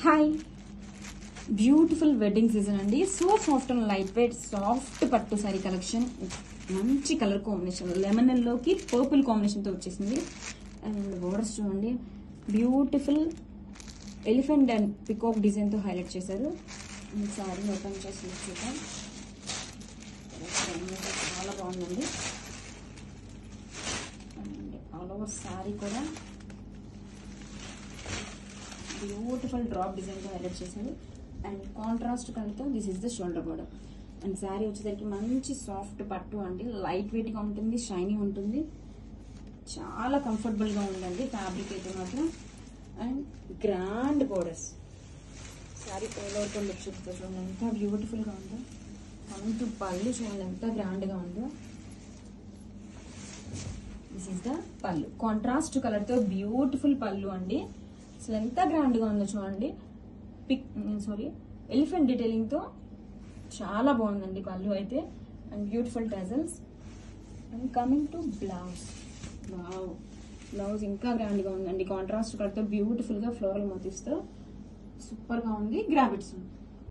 Hi, beautiful wedding season అండి. So soft and light weight soft పట్టు sorry collection. మంచి colour combination, lemon ఎల్లోకి purple కాంబినేషన్తో వచ్చేసింది. అండ్ బోర్డర్స్ చూడండి, బ్యూటిఫుల్ ఎలిఫెంట్ అండ్ పికాక్ డిజైన్తో హైలైట్ చేశారు. సారీ ఓపెన్ చేసి చూద్దాం. చాలా బాగుందండి. అండ్ ఆల్ ఓవర్ సారీ కూడా బ్యూటిఫుల్ డ్రాప్ డిజైన్తో హైలైట్ చేశారు. అండ్ కాంట్రాస్ట్ కలర్తో this is the shoulder border. And sari వచ్చేసరికి మంచి సాఫ్ట్ పట్టు అండి, లైట్ వెయిట్గా ఉంటుంది, షైనీ ఉంటుంది, చాలా కంఫర్టబుల్గా ఉందండి ఫ్యాబ్రిక్ అయితే మాత్రం. And grand borders. Sari all over look చూస్తే చూడండి ఎంత బ్యూటిఫుల్గా ఉందో. మంచి పళ్ళు చూడండి ఎంత గ్రాండ్గా ఉందో. దిస్ ఈస్ ద పళ్ళు, కాంట్రాస్ట్ కలర్తో బ్యూటిఫుల్ పళ్ళు అండి. అసలు ఎంత గ్రాండ్గా ఉందో చూడండి. ఎలిఫెంట్ డీటెయిలింగ్తో చాలా బాగుందండి పళ్ళు అయితే. And beautiful tassels. And coming to blouse. Wow, blouse ఇంకా గ్రాండ్గా ఉందండి. కాంట్రాస్ట్ కలర్తో బ్యూటిఫుల్గా ఫ్లోరల్ మోటివ్స్తో సూపర్గా ఉంది. గ్రావిట్స్ ఉంది.